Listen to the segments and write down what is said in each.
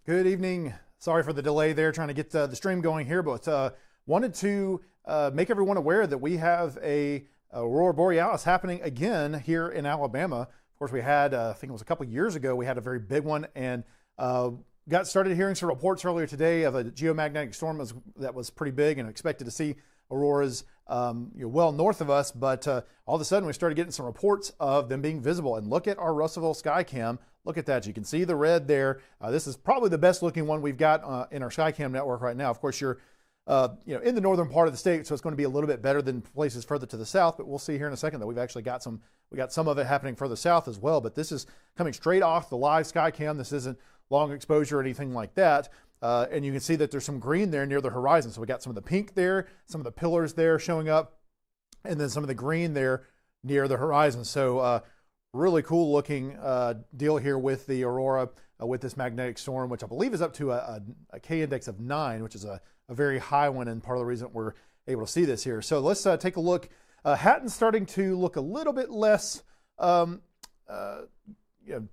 Good evening. Sorry for the delay there, trying to get the stream going here, but wanted to make everyone aware that we have a Aurora borealis happening again here in Alabama. Of course, we had, I think it was a couple years ago, we had a very big one, and got started hearing some reports earlier today of a geomagnetic storm that was pretty big, and expected to see auroras well north of us, but all of a sudden we started getting some reports of them being visible. And look at our Russellville Skycam. Look at that. You can see the red there. This is probably the best looking one we've got in our Skycam network right now. Of course, you're in the northern part of the state, so it's going to be a little bit better than places further to the south, but we'll see here in a second that we've actually got some of it happening further south as well. But this is coming straight off the live Skycam. This isn't long exposure or anything like that. And you can see that there's some green there near the horizon. So we got some of the pink there, some of the pillars there showing up, and then some of the green there near the horizon. So really cool looking deal here with the Aurora with this magnetic storm, which I believe is up to a K index of 9, which is a very high one, and part of the reason we're able to see this here. So let's take a look. Hatton's starting to look a little bit less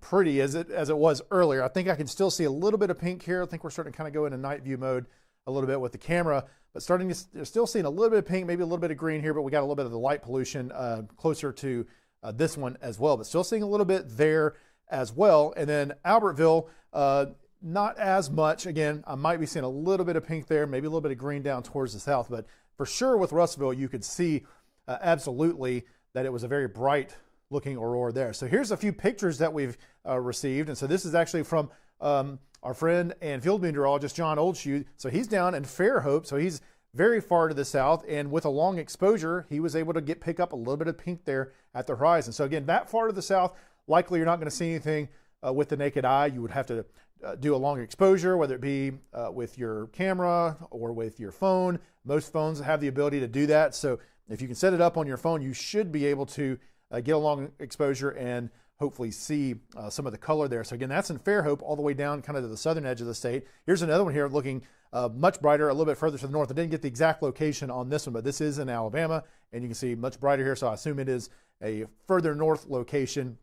pretty as it was earlier. I think I can still see a little bit of pink here. I think we're starting to kind of go into night view mode a little bit with the camera, but still seeing a little bit of pink, maybe a little bit of green here, but we got a little bit of the light pollution closer to this one as well, but still seeing a little bit there as well. And then Albertville, not as much. Again, I might be seeing a little bit of pink there, maybe a little bit of green down towards the south, but for sure with Russellville, you could see absolutely that it was a very bright looking aurora there. So here's a few pictures that we've received. And so this is actually from our friend and field meteorologist, John Oldshoe. So he's down in Fairhope. So he's very far to the south, and with a long exposure, he was able to pick up a little bit of pink there at the horizon. So again, that far to the south, likely you're not going to see anything with the naked eye. You would have to do a long exposure, whether it be with your camera or with your phone. Most phones have the ability to do that. So if you can set it up on your phone, you should be able to get a long exposure and hopefully see some of the color there. So again, that's in Fairhope all the way down kind of to the southern edge of the state. Here's another one here looking much brighter, a little bit further to the north. I didn't get the exact location on this one, but this is in Alabama, and you can see much brighter here, so I assume it is a further north location.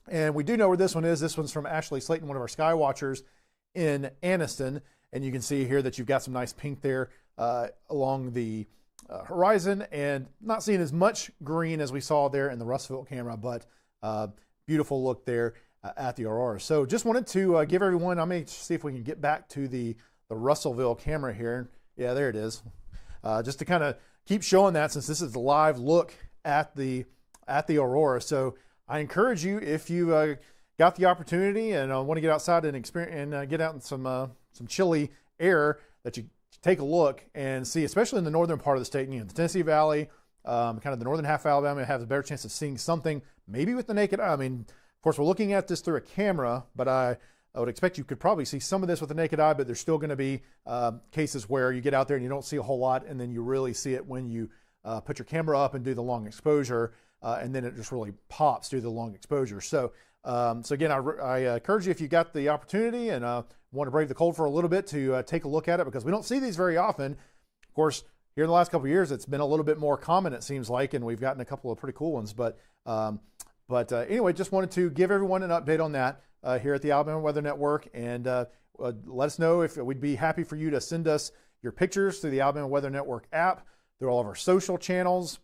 And we do know where this one is. This one's from Ashley Slayton, one of our sky watchers in Anniston, and you can see here that you've got some nice pink there along the horizon, and not seeing as much green as we saw there in the Russellville camera, but beautiful look there at the Aurora. So just wanted to give everyone, I may see if we can get back to the Russellville camera here. Yeah, there it is. Just to kind of keep showing that, since this is the live look at the Aurora. So I encourage you, if you got the opportunity and want to get outside and experience and get out in some chilly air, that you take a look and see, especially in the northern part of the state, the Tennessee Valley, kind of the northern half of Alabama, have a better chance of seeing something maybe with the naked eye. I mean, of course, we're looking at this through a camera, but I would expect you could probably see some of this with the naked eye, but there's still going to be cases where you get out there and you don't see a whole lot, and then you really see it when you put your camera up and do the long exposure, and then it just really pops through the long exposure. So again, I encourage you, if you got the opportunity and want to brave the cold for a little bit, to take a look at it, because we don't see these very often. Of course, here in the last couple of years, it's been a little bit more common, it seems like, and we've gotten a couple of pretty cool ones. But anyway, just wanted to give everyone an update on that here at the Alabama Weather Network, and let us know if we'd be happy for you to send us your pictures through the Alabama Weather Network app, through all of our social channels.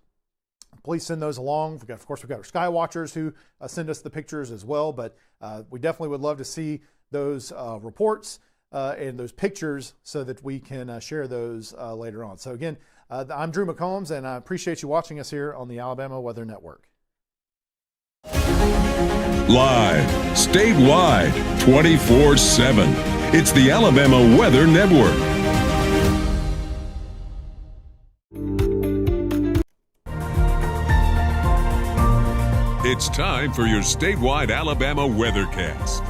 Please send those along. Of course, we've got our sky watchers who send us the pictures as well, but we definitely would love to see those reports and those pictures so that we can share those later on. So again, I'm Drew McCombs, and I appreciate you watching us here on the Alabama Weather Network. Live, statewide, 24/7. It's the Alabama Weather Network. It's time for your statewide Alabama weathercast.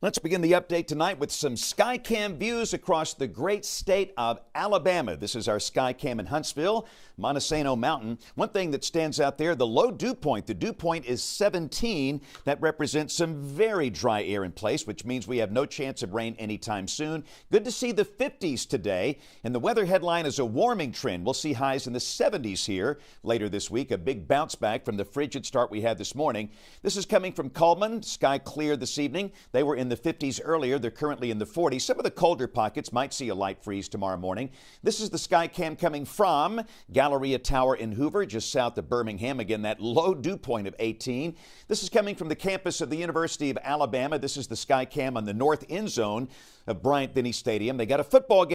Let's begin the update tonight with some Skycam views across the great state of Alabama. This is our Skycam in Huntsville, Montesano Mountain. One thing that stands out there, the low dew point. The dew point is 17. That represents some very dry air in place, which means we have no chance of rain anytime soon. Good to see the 50s today. And the weather headline is a warming trend. We'll see highs in the 70s here later this week. A big bounce back from the frigid start we had this morning. This is coming from Cullman. Sky clear this evening. They were in the 50s earlier. They're currently in the 40s. Some of the colder pockets might see a light freeze tomorrow morning. This is the Skycam coming from Galleria Tower in Hoover, just south of Birmingham. Again, that low dew point of 18. This is coming from the campus of the University of Alabama. This is the Skycam on the north end zone of Bryant-Denny Stadium. They got a football game